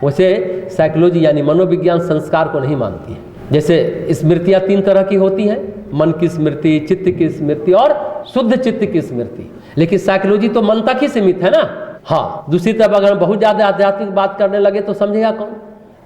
वैसे साइकोलॉजी यानी मनोविज्ञान संस्कार को नहीं मानती है। जैसे स्मृतियाँ 3 तरह की होती हैं, मन की स्मृति, चित्त की स्मृति और शुद्ध चित्त की स्मृति। लेकिन साइकोलॉजी तो मन तक ही सीमित है ना। हाँ, दूसरी तरफ अगर हम बहुत ज़्यादा आध्यात्मिक बात करने लगे तो समझेगा कौन।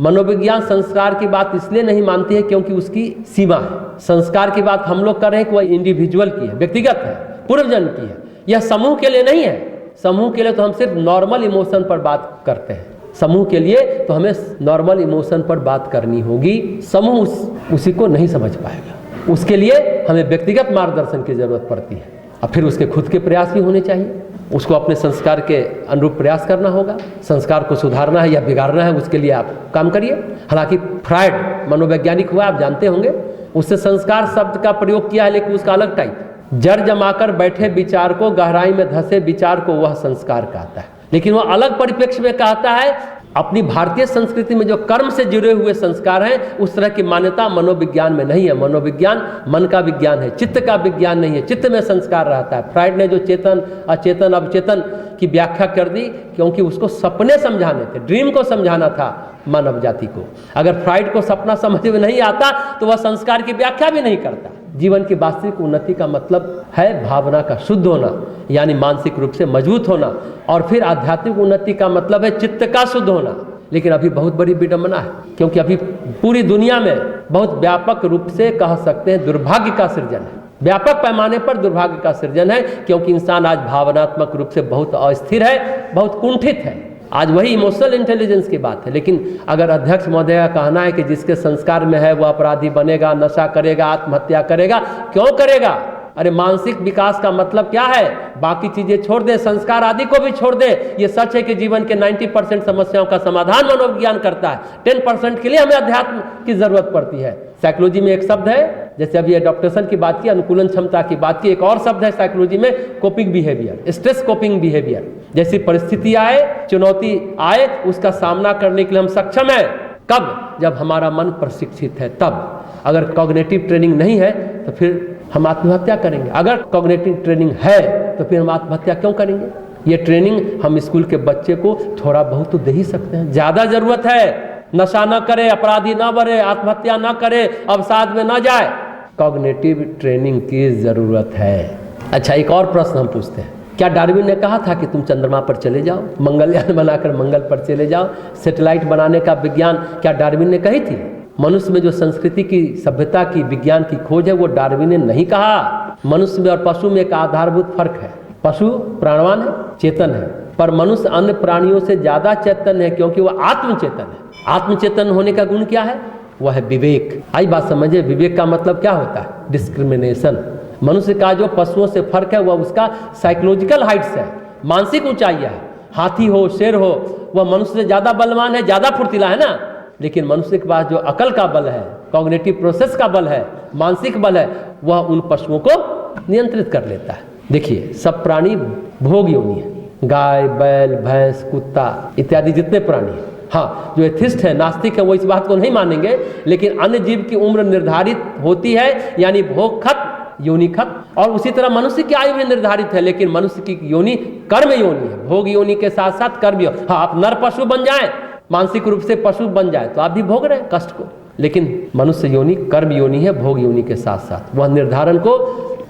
मनोविज्ञान संस्कार की बात इसलिए नहीं मानती है क्योंकि उसकी सीमा है। संस्कार की बात हम लोग कर रहे हैं कि वह इंडिविजुअल की है, व्यक्तिगत है, पूर्वजन्म की है, यह समूह के लिए नहीं है। समूह के लिए तो हम सिर्फ नॉर्मल इमोशन पर बात करते हैं। समूह के लिए तो हमें नॉर्मल इमोशन पर बात करनी होगी। समूह उसी को नहीं समझ पाएगा। उसके लिए हमें व्यक्तिगत मार्गदर्शन की जरूरत पड़ती है और फिर उसके खुद के प्रयास भी होने चाहिए। उसको अपने संस्कार के अनुरूप प्रयास करना होगा। संस्कार को सुधारना है या बिगाड़ना है, उसके लिए आप काम करिए। हालांकि फ्रायड मनोवैज्ञानिक हुआ, आप जानते होंगे, उससे संस्कार शब्द का प्रयोग किया है, लेकिन उसका अलग टाइप। जड़ जमाकर बैठे विचार को, गहराई में धंसे विचार को वह संस्कार कहता है। लेकिन वह अलग परिप्रेक्ष्य में कहता है अपनी भारतीय संस्कृति में जो कर्म से जुड़े हुए संस्कार हैं, उस तरह की मान्यता मनोविज्ञान में नहीं है। मनोविज्ञान मन का विज्ञान है, चित्त का विज्ञान नहीं है। चित्त में संस्कार रहता है। फ्रायड ने जो चेतन, अचेतन, अवचेतन की व्याख्या कर दी क्योंकि उसको सपने समझाने थे, ड्रीम को समझाना था मानव जाति को। अगर फ्रायड को सपना समझ में नहीं आता तो वह संस्कार की व्याख्या भी नहीं करता। जीवन की वास्तविक उन्नति का मतलब है भावना का शुद्ध होना, यानी मानसिक रूप से मजबूत होना, और फिर आध्यात्मिक उन्नति का मतलब है चित्त का शुद्ध होना। लेकिन अभी बहुत बड़ी विडंबना है, क्योंकि अभी पूरी दुनिया में बहुत व्यापक रूप से कह सकते हैं दुर्भाग्य का सृजन है। व्यापक पैमाने पर दुर्भाग्य का सृजन है, क्योंकि इंसान आज भावनात्मक रूप से बहुत अस्थिर है, बहुत कुंठित है। आज वही इमोशनल इंटेलिजेंस की बात है। लेकिन अगर अध्यक्ष महोदय का कहना है कि जिसके संस्कार में है वो अपराधी बनेगा, नशा करेगा, आत्महत्या करेगा, क्यों करेगा? अरे मानसिक विकास का मतलब क्या है? बाकी चीजें छोड़ दे, संस्कार आदि को भी छोड़ दे। ये सच है कि जीवन के 90% समस्याओं का समाधान मनोविज्ञान करता है। 10% के लिए हमें अध्यात्म की जरूरत पड़ती है। साइकोलॉजी में एक शब्द है, जैसे अभी एडॉप्टेशन की बात की, अनुकूलन क्षमता की बात की, एक और शब्द है साइकोलॉजी में, coping behaviour, stress coping behaviour. जैसी परिस्थिति आए, चुनौती आए, उसका सामना करने के लिए हम सक्षम हैं। कब? जब हमारा मन प्रशिक्षित है, तब। अगर कॉग्निटिव ट्रेनिंग नहीं है तो फिर हम आत्महत्या करेंगे। अगर कॉग्निटिव ट्रेनिंग है तो फिर हम आत्महत्या क्यों करेंगे? ये ट्रेनिंग हम स्कूल के बच्चे को थोड़ा बहुत तो दे ही सकते हैं। ज्यादा जरूरत है। नशा न करे, अपराधी न बने, आत्महत्या न करे, अवसाद में न जाए। कॉग्निटिव ट्रेनिंग की जरूरत है। अच्छा, एक और प्रश्न हम पूछते हैं, क्या डार्विन ने कहा था कि तुम चंद्रमा पर चले जाओ, मंगलयान बनाकर मंगल पर चले जाओ, सैटेलाइट बनाने का विज्ञान क्या डार्विन ने कही थी? मनुष्य में जो संस्कृति की, सभ्यता की, विज्ञान की खोज है वो डार्विन ने नहीं कहा। मनुष्य में और पशु में एक आधारभूत फर्क है। पशु प्राणवान है, चेतन है, पर मनुष्य अन्य प्राणियों से ज्यादा चेतन है, क्योंकि वह आत्मचेतन है। आत्मचेतन होने का गुण क्या है? वह है विवेक। आई बात समझे? विवेक का मतलब क्या होता है? डिस्क्रिमिनेशन। मनुष्य का जो पशुओं से फर्क है वह उसका साइकोलॉजिकल हाइट्स है, मानसिक ऊंचाइयां है। हाथी हो, शेर हो, वह मनुष्य से ज्यादा बलवान है, ज्यादा फुर्तीला है ना। लेकिन मनुष्य के पास जो अकल का बल है, कॉग्निटिव प्रोसेस का बल है, मानसिक बल है, वह उन पशुओं को नियंत्रित कर लेता है। देखिए, सब प्राणी भोग योनि है। गाय, बैल, भैंस, कुत्ता इत्यादि जितने प्राणी हैं। हाँ, जो एथिस्ट है, नास्तिक है, वो इस बात को नहीं मानेंगे, लेकिन अन्य जीव की उम्र निर्धारित होती है, यानी भोग खत्म, योनि खत्म। और उसी तरह मनुष्य की आयु भी निर्धारित है, लेकिन मनुष्य की योनि कर्म योनि है। भोग योनि के साथ साथ कर्म योनि। हाँ, आप नर पशु बन जाएं, मानसिक रूप से पशु बन जाए तो आप भी भोग रहे हैं कष्ट को, लेकिन मनुष्य योनि कर्म योनि है, भोग योनि के साथ साथ। वह निर्धारण को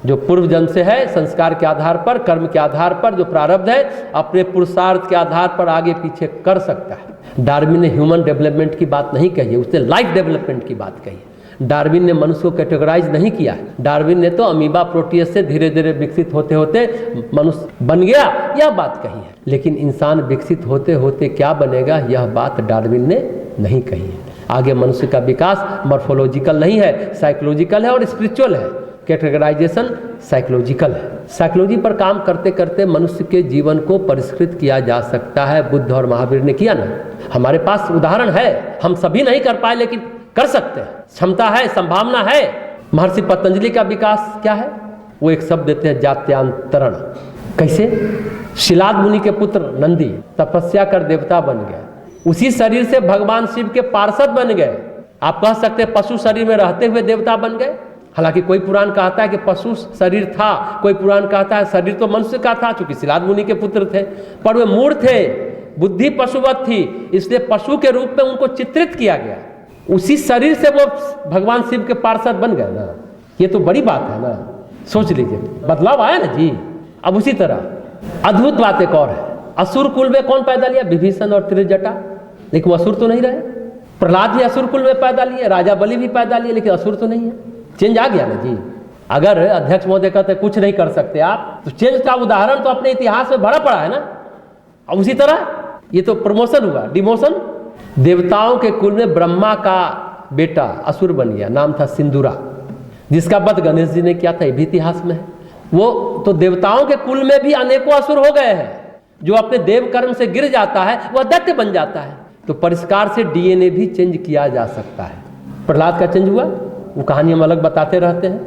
जो पूर्व जन्म से है, संस्कार के आधार पर, कर्म के आधार पर, जो प्रारब्ध है, अपने पुरुषार्थ के आधार पर आगे पीछे कर सकता है। डार्विन ने ह्यूमन डेवलपमेंट की बात नहीं कही है, उसने लाइफ डेवलपमेंट की बात कही है। डार्विन ने मनुष्य को कैटेगराइज नहीं किया है। डार्विन ने तो अमीबा प्रोटियस से धीरे धीरे विकसित होते होते मनुष्य बन गया, यह बात कही है। लेकिन इंसान विकसित होते होते क्या बनेगा, यह बात डार्विन ने नहीं कही है। आगे मनुष्य का विकास मॉर्फोलॉजिकल नहीं है, साइकोलॉजिकल है और स्पिरिचुअल है। कैटेगराइजेशन साइकोलॉजिकल है। साइकोलॉजी पर काम करते करते मनुष्य के जीवन को परिष्कृत किया जा सकता है। बुद्ध और महावीर ने किया ना। हमारे पास उदाहरण है, हम सभी नहीं कर पाए लेकिन कर सकते हैं, क्षमता है, संभावना है। महर्षि पतंजलि का विकास क्या है? वो एक शब्द देते हैं, जात्यांतरण। कैसे? शिलाद मुनि के पुत्र नंदी तपस्या कर देवता बन गए, उसी शरीर से भगवान शिव के पार्षद बन गए। आप कह सकते हैं पशु शरीर में रहते हुए देवता बन गए। हालांकि कोई पुराण कहता है कि पशु शरीर था, कोई पुराण कहता है शरीर तो मनुष्य का था, चूंकि शिलाद मुनि के पुत्र थे, पर वे मूढ़ थे, बुद्धि पशुवत थी, इसलिए पशु के रूप में उनको चित्रित किया गया। उसी शरीर से वो भगवान शिव के पार्षद बन गए ना, ये तो बड़ी बात है ना। सोच लीजिए, बदलाव आया ना जी। अब उसी तरह अद्भुत बात एक और है, असुर कुल में कौन पैदा लिया? विभीषण और त्रिजटा, लेकिन वो असुर तो नहीं रहे। प्रहलाद जी असुर कुल में पैदा लिए, राजा बलि भी पैदा लिए, लेकिन असुर तो नहीं है। चेंज आ गया ना जी। अगर अध्यक्ष महोदय कहते कुछ नहीं कर सकते आप, तो चेंज का उदाहरण तो अपने इतिहास में भरा पड़ा है ना। अब उसी तरह ये तो प्रमोशन हुआ, डिमोशन। देवताओं के कुल में ब्रह्मा का बेटा असुर बन गया, नाम था सिंदूरा, जिसका वध गणेश जी ने किया था, ये भी इतिहास में है। वो तो देवताओं के कुल में भी अनेकों असुर हो गए हैं। जो अपने देव कर्म से गिर जाता है वह दैत्य बन जाता है। तो परिष्कार से डीएनए भी चेंज किया जा सकता है। प्रहलाद का चेंज हुआ, वो कहानी हम अलग बताते रहते हैं,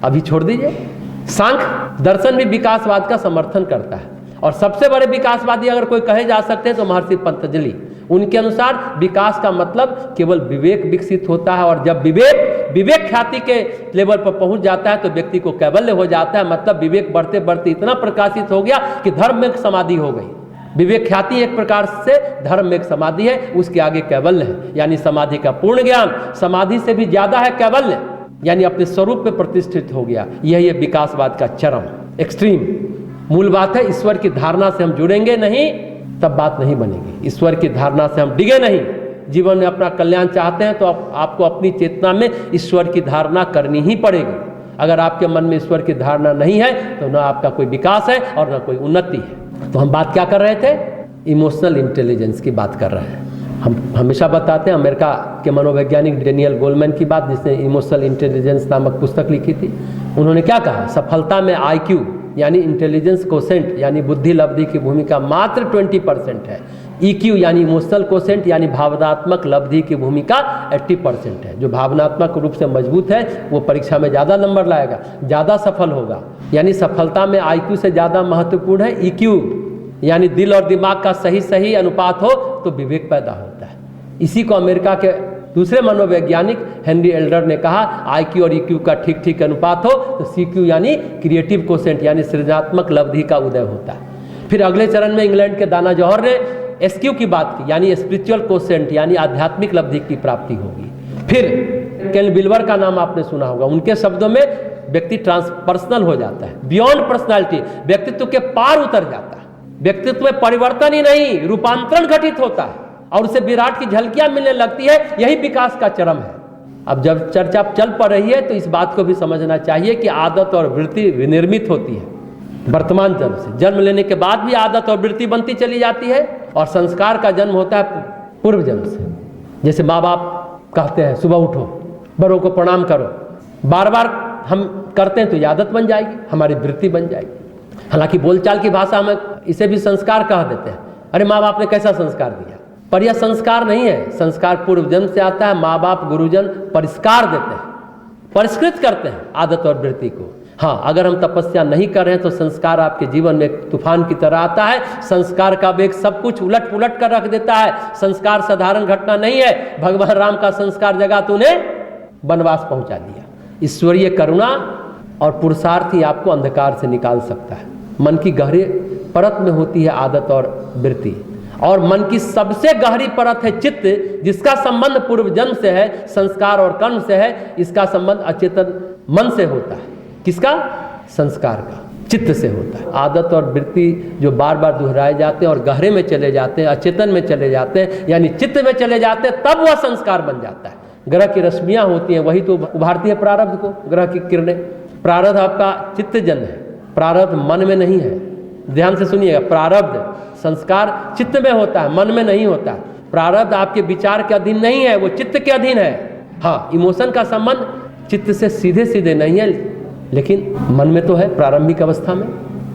अभी छोड़ दीजिए। सांख्य दर्शन भी विकासवाद का समर्थन करता है, और सबसे बड़े विकासवादी अगर कोई कहे जा सकते हैं तो महर्षि पतंजलि। उनके अनुसार विकास का मतलब केवल विवेक विकसित होता है, और जब विवेक ख्याति के लेवल पर पहुंच जाता है तो व्यक्ति को कैवल्य हो जाता है। मतलब विवेक बढ़ते बढ़ते इतना प्रकाशित हो गया कि धर्म में एक समाधि हो गई। विवेक ख्याति एक प्रकार से धर्म में एक समाधि है, उसके आगे कैवल्य है, यानी समाधि का पूर्ण ज्ञान। समाधि से भी ज्यादा है कैवल्य, यानी अपने स्वरूप में प्रतिष्ठित हो गया। यही है विकासवाद का चरम, एक्सट्रीम। मूल बात है, ईश्वर की धारणा से हम जुड़ेंगे नहीं तब बात नहीं बनेगी। ईश्वर की धारणा से हम डिगे नहीं। जीवन में अपना कल्याण चाहते हैं तो आपको अपनी चेतना में ईश्वर की धारणा करनी ही पड़ेगी। अगर आपके मन में ईश्वर की धारणा नहीं है तो ना आपका कोई विकास है और ना कोई उन्नति है। तो हम बात क्या कर रहे थे? इमोशनल इंटेलिजेंस की बात कर रहे हैं। हम हमेशा बताते हैं अमेरिका के मनोवैज्ञानिक डेनियल गोलमैन की बात, जिसने इमोशनल इंटेलिजेंस नामक पुस्तक लिखी थी। उन्होंने क्या कहा? सफलता में IQ यानी इंटेलिजेंस कोसेंट यानी बुद्धि लब्धि की भूमिका मात्र 20% है। EQ यानी इमोशनल कोसेंट यानी भावनात्मक लब्धि की भूमिका 80% है। जो भावनात्मक रूप से मजबूत है वो परीक्षा में ज़्यादा नंबर लाएगा, ज़्यादा सफल होगा। यानी सफलता में IQ से ज़्यादा महत्वपूर्ण है EQ, यानी दिल और दिमाग का सही अनुपात हो तो विवेक पैदा होता है। इसी को अमेरिका के दूसरे मनोवैज्ञानिक हेनरी एल्डर ने कहा, IQ और EQ का ठीक अनुपात हो तो CQ यानी क्रिएटिव कोसेंट यानी सृजनात्मक लब्धि का उदय होता है। फिर अगले चरण में इंग्लैंड के दाना जौहर ने SQ की बात की, यानी स्पिरिचुअल कोसेंट यानी आध्यात्मिक लब्धि की प्राप्ति होगी। फिर केल बिल्वर का नाम आपने सुना होगा। उनके शब्दों में व्यक्ति ट्रांसपर्सनल हो जाता है, बियॉन्ड पर्सनालिटी, व्यक्तित्व के पार उतर जाता है। व्यक्तित्व में परिवर्तन ही नहीं, रूपांतरण घटित होता है और उसे विराट की झलकियां मिलने लगती है। यही विकास का चरम है। अब जब चर्चा चल पड़ रही है तो इस बात को भी समझना चाहिए कि आदत और वृत्ति विनिर्मित होती है वर्तमान जन्म से। जन्म लेने के बाद भी आदत और वृत्ति बनती चली जाती है, और संस्कार का जन्म होता है पूर्व जन्म से। जैसे माँ बाप कहते हैं सुबह उठो, बड़ों को प्रणाम करो, बार बार हम करते हैं तो आदत बन जाएगी, हमारी वृत्ति बन जाएगी। हालांकि बोलचाल की भाषा में इसे भी संस्कार कह देते हैं। अरे माँ बाप ने कैसा संस्कार दिया, पर यह संस्कार नहीं है। संस्कार पूर्व जन्म से आता है। माँ बाप गुरुजन परिष्कार देते हैं, परिष्कृत करते हैं आदत और वृत्ति को। हाँ, अगर हम तपस्या नहीं कर रहे हैं तो संस्कार आपके जीवन में एक तूफान की तरह आता है। संस्कार का वेग सब कुछ उलट पुलट कर रख देता है। संस्कार साधारण घटना नहीं है। भगवान राम का संस्कार जगा तो उन्हें वनवास पहुंचा दिया। ईश्वरीय करुणा और पुरुषार्थ ही आपको अंधकार से निकाल सकता है। मन की गहरी परत में होती है आदत और वृत्ति, और मन की सबसे गहरी परत है चित्त, जिसका संबंध पूर्व जन्म से है, संस्कार और कर्म से है। इसका संबंध अचेतन मन से होता है। किसका? संस्कार का, चित्त से होता है। आदत और वृत्ति जो बार बार दोहराए जाते हैं और गहरे में चले जाते हैं, अचेतन में चले जाते हैं, यानी चित्त में चले जाते हैं, तब वह संस्कार बन जाता है। ग्रह की रश्मियां होती हैं, वही तो उभारती है प्रारब्ध को। ग्रह की किरणें, प्रारब्ध आपका चित्त जन्य है, प्रारब्ध मन में नहीं है। ध्यान से सुनिएगा, प्रारब्ध संस्कार चित्त में होता है, मन में नहीं होता। प्रारब्ध आपके विचार के अधीन नहीं है, वो चित्त के अधीन है। हाँ, इमोशन का संबंध चित्त से सीधे नहीं है, लेकिन मन में तो है प्रारंभिक अवस्था में।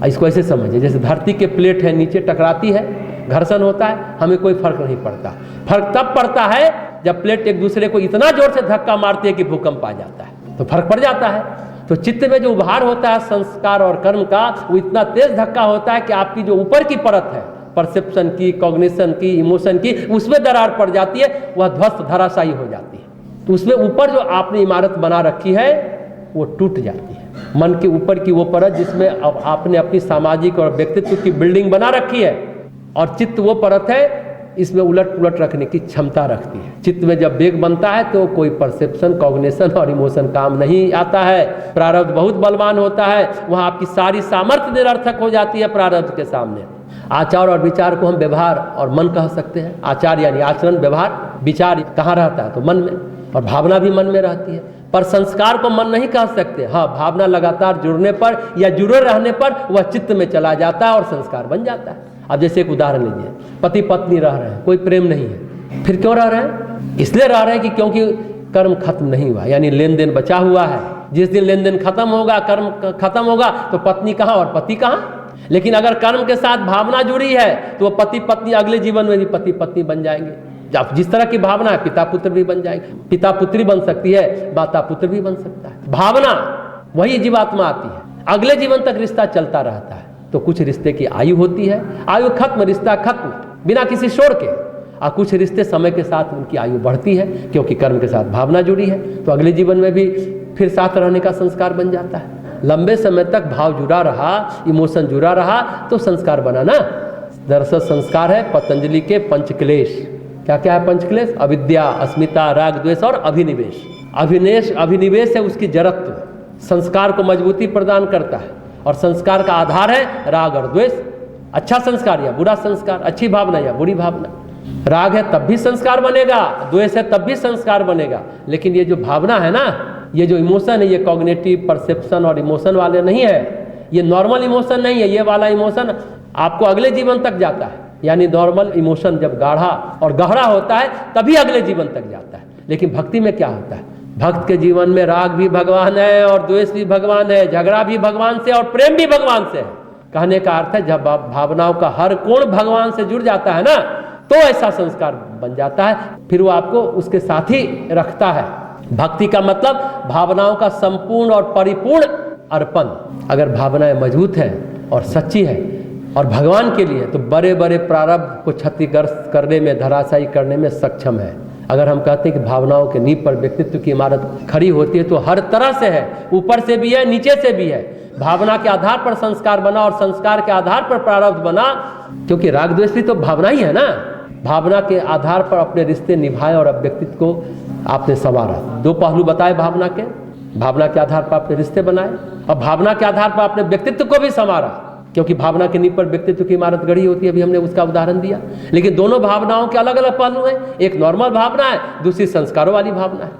इसको ऐसे समझिए, जैसे धरती के प्लेट है, नीचे टकराती है, घर्षण होता है, हमें कोई फर्क नहीं पड़ता। फर्क तब पड़ता है जब प्लेट एक दूसरे को इतना जोर से धक्का मारती है कि भूकंप आ जाता है, तो फर्क पड़ जाता है। तो चित्त में जो उभार होता है संस्कार और कर्म का, वो इतना तेज धक्का होता है कि आपकी जो ऊपर की परत है, परसेप्शन की, कॉग्निशन की, इमोशन की, उसमें दरार पड़ जाती है, वह ध्वस्त धराशायी हो जाती है। तो उसमें ऊपर जो आपने इमारत बना रखी है वो टूट जाती है। मन के ऊपर की वो परत जिसमें आपने अपनी सामाजिक और व्यक्तित्व की बिल्डिंग बना रखी है, और चित्त वो परत है इसमें उलट पुलट रखने की क्षमता रखती है। चित्त में जब वेग बनता है तो कोई परसेप्शन, कॉग्निशन और इमोशन काम नहीं आता है। प्रारब्ध बहुत बलवान होता है, वहाँ आपकी सारी सामर्थ्य निरर्थक हो जाती है प्रारब्ध के सामने। आचार और विचार को हम व्यवहार और मन कह सकते हैं। आचार यानी आचरण, व्यवहार, विचार कहाँ रहता है तो मन में, और भावना भी मन में रहती है। पर संस्कार को मन नहीं कह सकते। हाँ, भावना लगातार जुड़ने पर या जुड़े रहने पर वह चित्त में चला जाता है और संस्कार बन जाता है। अब जैसे एक उदाहरण लीजिए, पति पत्नी रह रहे हैं, कोई प्रेम नहीं है, फिर क्यों रह रहे हैं? इसलिए रह रहे हैं कि क्योंकि कर्म खत्म नहीं हुआ, यानी लेन देन बचा हुआ है। जिस दिन लेन देन खत्म होगा, कर्म खत्म होगा, तो पत्नी कहाँ और पति कहाँ। लेकिन अगर कर्म के साथ भावना जुड़ी है तो वह पति पत्नी अगले जीवन में भी पति पत्नी बन जाएंगे। जब जिस तरह की भावना है, पिता पुत्र भी बन जाएंगे, पिता पुत्री बन सकती है, माता पुत्र भी बन सकता है। भावना वही जीवात्मा आती है, अगले जीवन तक रिश्ता चलता रहता है। तो कुछ रिश्ते की आयु होती है, आयु खत्म, रिश्ता खत्म बिना किसी शोर के। और कुछ रिश्ते समय के साथ उनकी आयु बढ़ती है क्योंकि कर्म के साथ भावना जुड़ी है, तो अगले जीवन में भी फिर साथ रहने का संस्कार बन जाता है। लंबे समय तक भाव जुड़ा रहा, इमोशन जुड़ा रहा तो संस्कार बना ना। दरअसल संस्कार है पतंजलि के पंचक्लेश। क्या क्या है पंचक्लेश? अविद्या, अस्मिता, राग, द्वेष और अभिनिवेश। अभिनिवेश है उसकी जड़त्व, संस्कार को मजबूती प्रदान करता है। और संस्कार का आधार है राग और द्वेष। अच्छा संस्कार या बुरा संस्कार, अच्छी भावना या बुरी भावना। राग है तब भी संस्कार बनेगा, द्वेष है तब भी संस्कार बनेगा। लेकिन ये जो भावना है ना, ये जो इमोशन है, ये कॉग्निटिव, परसेप्शन और इमोशन वाले नहीं है। ये नॉर्मल इमोशन नहीं है। ये वाला इमोशन आपको अगले जीवन तक जाता है। यानी नॉर्मल इमोशन जब गाढ़ा और गहरा होता है तभी अगले जीवन तक जाता है। लेकिन भक्ति में क्या होता है? भक्त के जीवन में राग भी भगवान है और द्वेष भी भगवान है, झगड़ा भी भगवान से और प्रेम भी भगवान से है। कहने का अर्थ है जब भावनाओं का हर कोण भगवान से जुड़ जाता है ना, तो ऐसा संस्कार बन जाता है। फिर वो आपको उसके साथ ही रखता है। भक्ति का मतलब भावनाओं का संपूर्ण और परिपूर्ण अर्पण। अगर भावनाएं मजबूत है और सच्ची है और भगवान के लिए, तो बड़े बड़े प्रारब्ध को क्षतिग्रस्त करने में, धराशायी करने में सक्षम है। अगर हम कहते हैं कि भावनाओं के नींव पर व्यक्तित्व की इमारत खड़ी होती है, तो हर तरह से है, ऊपर से भी है, नीचे से भी है। भावना के आधार पर संस्कार बना और संस्कार के आधार पर प्रारब्ध बना, क्योंकि राग द्वेष भी तो भावना ही है ना। भावना के आधार पर अपने रिश्ते निभाए और व्यक्तित्व को आपने संवारा। दो पहलू बताए भावना के। भावना के आधार पर अपने रिश्ते बनाए और भावना के आधार पर अपने व्यक्तित्व को भी संवारा, क्योंकि भावना के नींव पर व्यक्तित्व की इमारत गढ़ी होती है। अभी हमने उसका उदाहरण दिया। लेकिन दोनों भावनाओं के अलग अलग पहलू हैं। एक नॉर्मल भावना है, दूसरी संस्कारों वाली भावना है।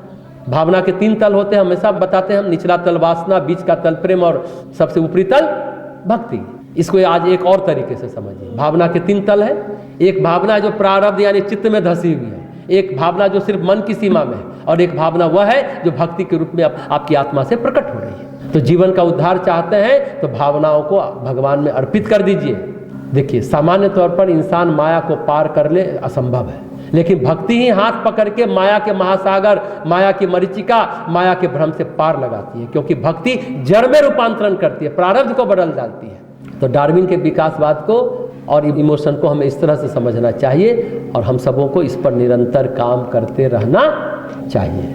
भावना के 3 तल होते हैं, हमेशा बताते हैं हम। निचला तल वासना, बीच का तल प्रेम और सबसे ऊपरी तल भक्ति। इसको आज एक और तरीके से समझिए। भावना के 3 तल है। एक भावना जो प्रारब्ध यानी चित्त में धसी हुई है, एक भावना जो सिर्फ मन की सीमा में है, और एक भावना वह है जो भक्ति के रूप में आपकी आत्मा से प्रकट हो रही है। तो जीवन का उद्धार चाहते हैं तो भावनाओं को भगवान में अर्पित कर दीजिए। देखिए, सामान्य तौर पर इंसान माया को पार कर ले असंभव है, लेकिन भक्ति ही हाथ पकड़ के माया के महासागर, माया की मरीचिका, माया के भ्रम से पार लगाती है। क्योंकि भक्ति जड़ में रूपांतरण करती है, प्रारब्ध को बदल डालती है। तो डार्विन के विकासवाद को और इमोशन को हमें इस तरह से समझना चाहिए और हम सबों को इस पर निरंतर काम करते रहना चाहिए।